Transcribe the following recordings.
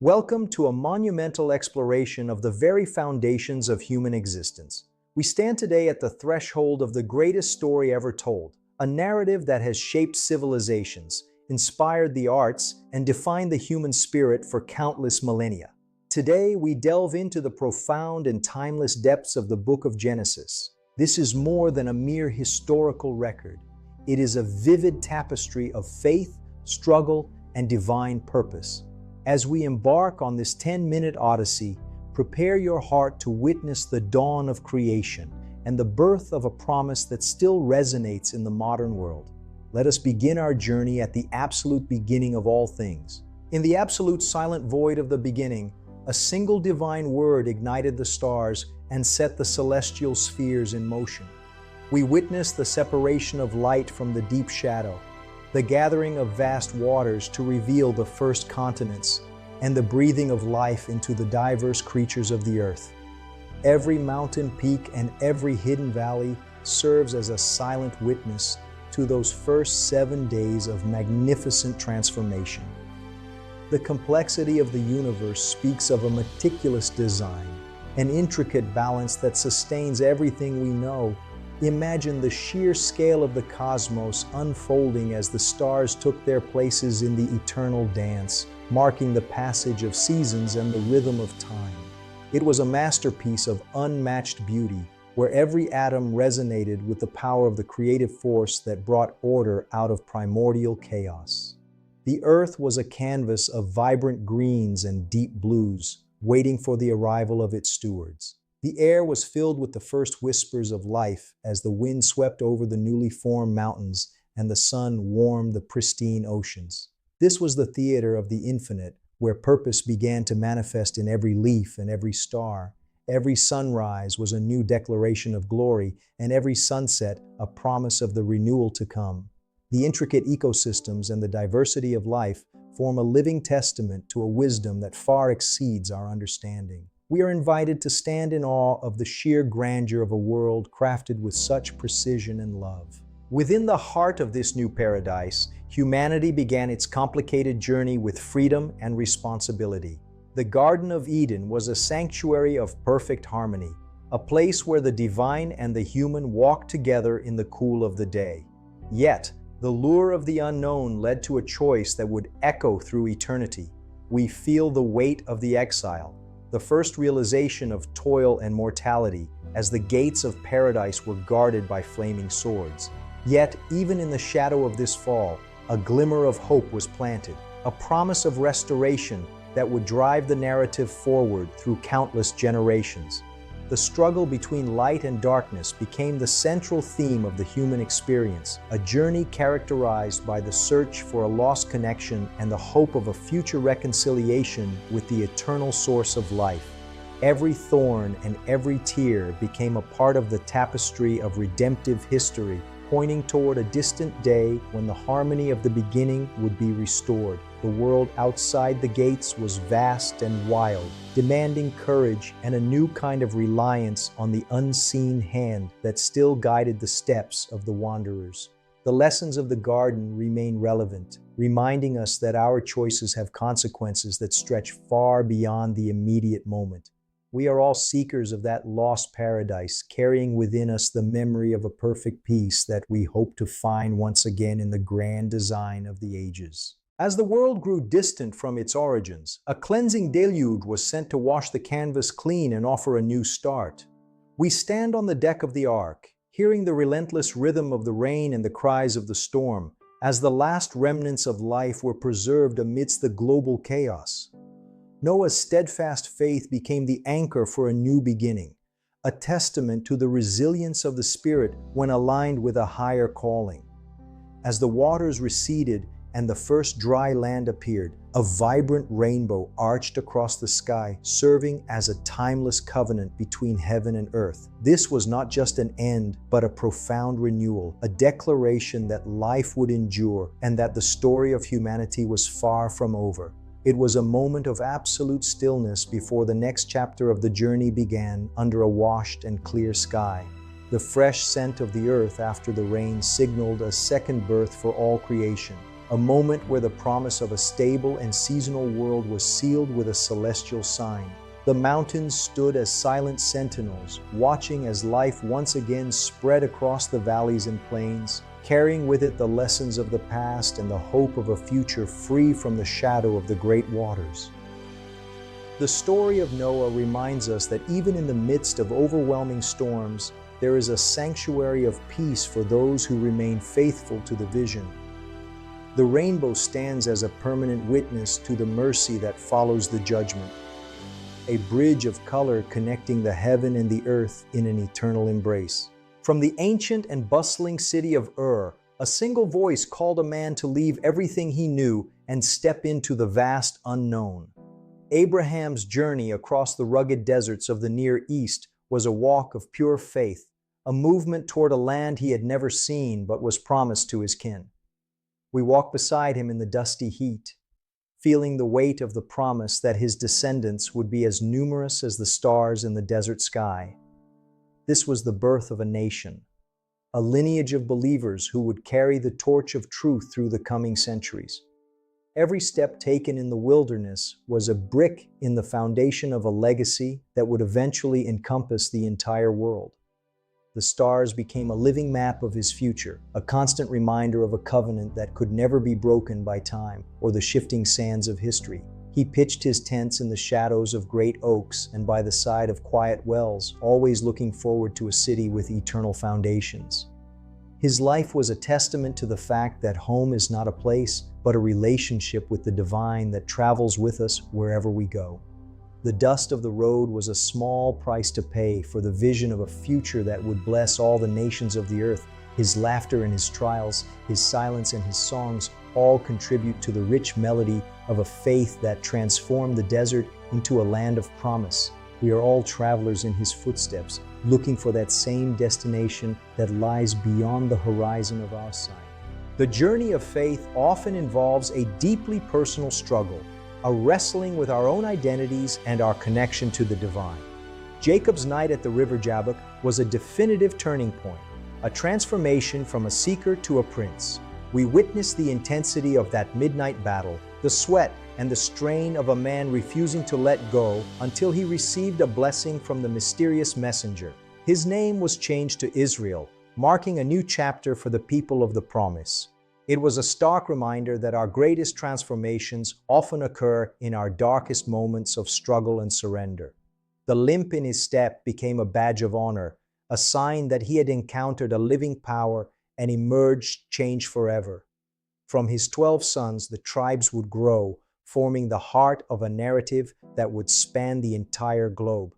Welcome to a monumental exploration of the very foundations of human existence. We stand today at the threshold of the greatest story ever told, a narrative that has shaped civilizations, inspired the arts, and defined the human spirit for countless millennia. Today, we delve into the profound and timeless depths of the book of Genesis. This is more than a mere historical record. It is a vivid tapestry of faith, struggle, and divine purpose. As we embark on this 10-minute odyssey, prepare your heart to witness the dawn of creation and the birth of a promise that still resonates in the modern world. Let us begin our journey at the absolute beginning of all things. In the absolute silent void of the beginning, a single divine word ignited the stars and set the celestial spheres in motion. We witness the separation of light from the deep shadow, the gathering of vast waters to reveal the first continents, and the breathing of life into the diverse creatures of the earth. Every mountain peak and every hidden valley serves as a silent witness to those first 7 days of magnificent transformation. The complexity of the universe speaks of a meticulous design, an intricate balance that sustains everything we know. Imagine the sheer scale of the cosmos unfolding as the stars took their places in the eternal dance, marking the passage of seasons and the rhythm of time. It was a masterpiece of unmatched beauty, where every atom resonated with the power of the creative force that brought order out of primordial chaos. The earth was a canvas of vibrant greens and deep blues, waiting for the arrival of its stewards. The air was filled with the first whispers of life as the wind swept over the newly formed mountains and the sun warmed the pristine oceans. This was the theater of the infinite, where purpose began to manifest in every leaf and every star. Every sunrise was a new declaration of glory, and every sunset a promise of the renewal to come. The intricate ecosystems and the diversity of life form a living testament to a wisdom that far exceeds our understanding. We are invited to stand in awe of the sheer grandeur of a world crafted with such precision and love. Within the heart of this new paradise, humanity began its complicated journey with freedom and responsibility. The Garden of Eden was a sanctuary of perfect harmony, a place where the divine and the human walked together in the cool of the day. Yet, the lure of the unknown led to a choice that would echo through eternity. We feel the weight of the exile, the first realization of toil and mortality, as the gates of paradise were guarded by flaming swords. Yet, even in the shadow of this fall, a glimmer of hope was planted, a promise of restoration that would drive the narrative forward through countless generations. The struggle between light and darkness became the central theme of the human experience, a journey characterized by the search for a lost connection and the hope of a future reconciliation with the eternal source of life. Every thorn and every tear became a part of the tapestry of redemptive history, pointing toward a distant day when the harmony of the beginning would be restored. The world outside the gates was vast and wild, demanding courage and a new kind of reliance on the unseen hand that still guided the steps of the wanderers. The lessons of the garden remain relevant, reminding us that our choices have consequences that stretch far beyond the immediate moment. We are all seekers of that lost paradise, carrying within us the memory of a perfect peace that we hope to find once again in the grand design of the ages. As the world grew distant from its origins, a cleansing deluge was sent to wash the canvas clean and offer a new start. We stand on the deck of the ark, hearing the relentless rhythm of the rain and the cries of the storm, as the last remnants of life were preserved amidst the global chaos. Noah's steadfast faith became the anchor for a new beginning, a testament to the resilience of the spirit when aligned with a higher calling. As the waters receded and the first dry land appeared, a vibrant rainbow arched across the sky, serving as a timeless covenant between heaven and earth. This was not just an end, but a profound renewal, a declaration that life would endure and that the story of humanity was far from over. It was a moment of absolute stillness before the next chapter of the journey began under a washed and clear sky. The fresh scent of the earth after the rain signaled a second birth for all creation, a moment where the promise of a stable and seasonal world was sealed with a celestial sign. The mountains stood as silent sentinels, watching as life once again spread across the valleys and plains, carrying with it the lessons of the past and the hope of a future free from the shadow of the great waters. The story of Noah reminds us that even in the midst of overwhelming storms, there is a sanctuary of peace for those who remain faithful to the vision. The rainbow stands as a permanent witness to the mercy that follows the judgment, a bridge of color connecting the heaven and the earth in an eternal embrace. From the ancient and bustling city of Ur, a single voice called a man to leave everything he knew and step into the vast unknown. Abraham's journey across the rugged deserts of the Near East was a walk of pure faith, a movement toward a land he had never seen but was promised to his kin. We walked beside him in the dusty heat, feeling the weight of the promise that his descendants would be as numerous as the stars in the desert sky. This was the birth of a nation, a lineage of believers who would carry the torch of truth through the coming centuries. Every step taken in the wilderness was a brick in the foundation of a legacy that would eventually encompass the entire world. The stars became a living map of his future, a constant reminder of a covenant that could never be broken by time or the shifting sands of history. He pitched his tents in the shadows of great oaks and by the side of quiet wells, always looking forward to a city with eternal foundations. His life was a testament to the fact that home is not a place, but a relationship with the divine that travels with us wherever we go. The dust of the road was a small price to pay for the vision of a future that would bless all the nations of the earth. His laughter and his trials, his silence and his songs all contribute to the rich melody of a faith that transformed the desert into a land of promise. We are all travelers in his footsteps, looking for that same destination that lies beyond the horizon of our sight. The journey of faith often involves a deeply personal struggle, a wrestling with our own identities and our connection to the divine. Jacob's night at the river Jabbok was a definitive turning point, a transformation from a seeker to a prince. We witnessed the intensity of that midnight battle, the sweat and the strain of a man refusing to let go until he received a blessing from the mysterious messenger. His name was changed to Israel, marking a new chapter for the people of the promise. It was a stark reminder that our greatest transformations often occur in our darkest moments of struggle and surrender. The limp in his step became a badge of honor, a sign that he had encountered a living power and emerged changed forever. From his 12 sons, the tribes would grow, forming the heart of a narrative that would span the entire globe.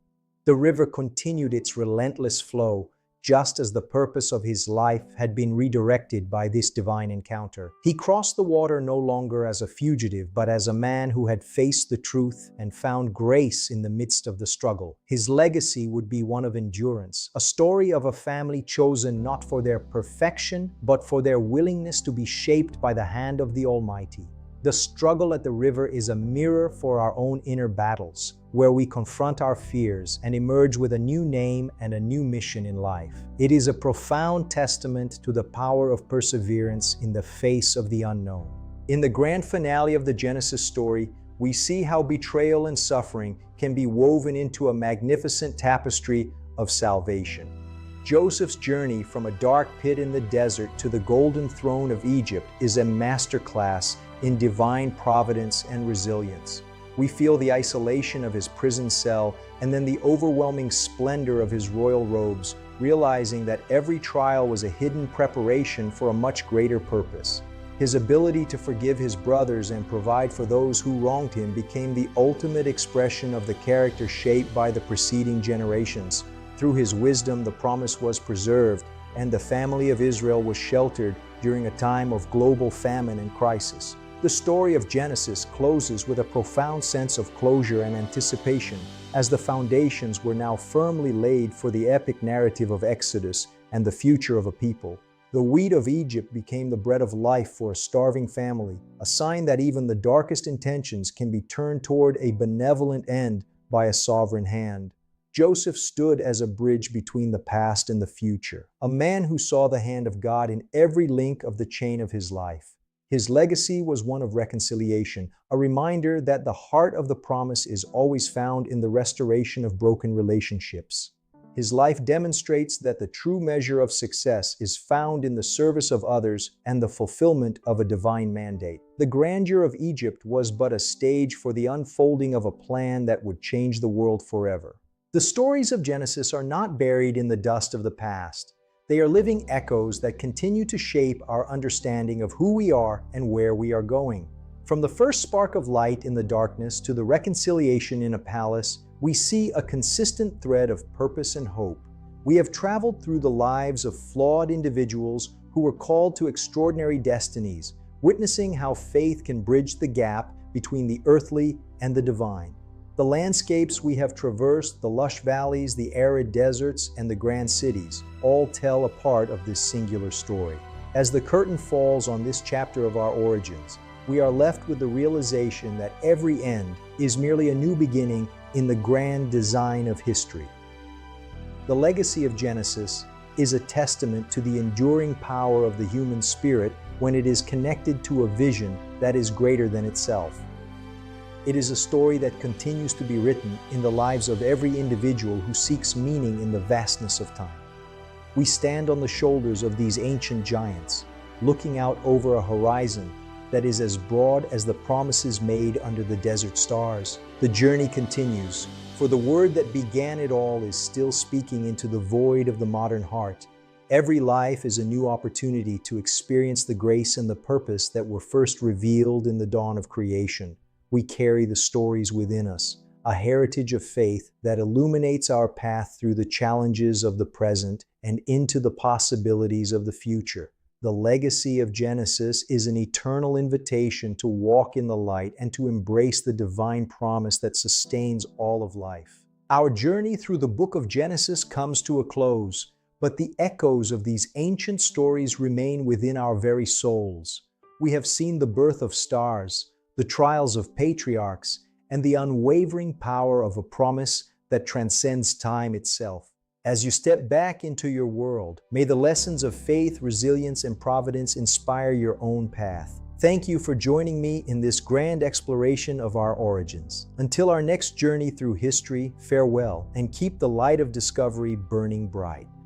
The river continued its relentless flow, just as the purpose of his life had been redirected by this divine encounter. He crossed the water no longer as a fugitive, but as a man who had faced the truth and found grace in the midst of the struggle. His legacy would be one of endurance, a story of a family chosen not for their perfection, but for their willingness to be shaped by the hand of the Almighty. The struggle at the river is a mirror for our own inner battles, where we confront our fears and emerge with a new name and a new mission in life. It is a profound testament to the power of perseverance in the face of the unknown. In the grand finale of the Genesis story, we see how betrayal and suffering can be woven into a magnificent tapestry of salvation. Joseph's journey from a dark pit in the desert to the golden throne of Egypt is a masterclass in divine providence and resilience. We feel the isolation of his prison cell and then the overwhelming splendor of his royal robes, realizing that every trial was a hidden preparation for a much greater purpose. His ability to forgive his brothers and provide for those who wronged him became the ultimate expression of the character shaped by the preceding generations. Through his wisdom, the promise was preserved, and the family of Israel was sheltered during a time of global famine and crisis. The story of Genesis closes with a profound sense of closure and anticipation, as the foundations were now firmly laid for the epic narrative of Exodus and the future of a people. The wheat of Egypt became the bread of life for a starving family, a sign that even the darkest intentions can be turned toward a benevolent end by a sovereign hand. Joseph stood as a bridge between the past and the future, a man who saw the hand of God in every link of the chain of his life. His legacy was one of reconciliation, a reminder that the heart of the promise is always found in the restoration of broken relationships. His life demonstrates that the true measure of success is found in the service of others and the fulfillment of a divine mandate. The grandeur of Egypt was but a stage for the unfolding of a plan that would change the world forever. The stories of Genesis are not buried in the dust of the past. They are living echoes that continue to shape our understanding of who we are and where we are going. From the first spark of light in the darkness to the reconciliation in a palace, we see a consistent thread of purpose and hope. We have traveled through the lives of flawed individuals who were called to extraordinary destinies, witnessing how faith can bridge the gap between the earthly and the divine. The landscapes we have traversed, the lush valleys, the arid deserts, and the grand cities, all tell a part of this singular story. As the curtain falls on this chapter of our origins, we are left with the realization that every end is merely a new beginning in the grand design of history. The legacy of Genesis is a testament to the enduring power of the human spirit when it is connected to a vision that is greater than itself. It is a story that continues to be written in the lives of every individual who seeks meaning in the vastness of time. We stand on the shoulders of these ancient giants, looking out over a horizon that is as broad as the promises made under the desert stars. The journey continues, for the word that began it all is still speaking into the void of the modern heart. Every life is a new opportunity to experience the grace and the purpose that were first revealed in the dawn of creation. We carry the stories within us, a heritage of faith that illuminates our path through the challenges of the present and into the possibilities of the future. The legacy of Genesis is an eternal invitation to walk in the light and to embrace the divine promise that sustains all of life. Our journey through the book of Genesis comes to a close, but the echoes of these ancient stories remain within our very souls. We have seen the birth of stars, the trials of patriarchs, and the unwavering power of a promise that transcends time itself. As you step back into your world, may the lessons of faith, resilience, and providence inspire your own path. Thank you for joining me in this grand exploration of our origins. Until our next journey through history, farewell, and keep the light of discovery burning bright.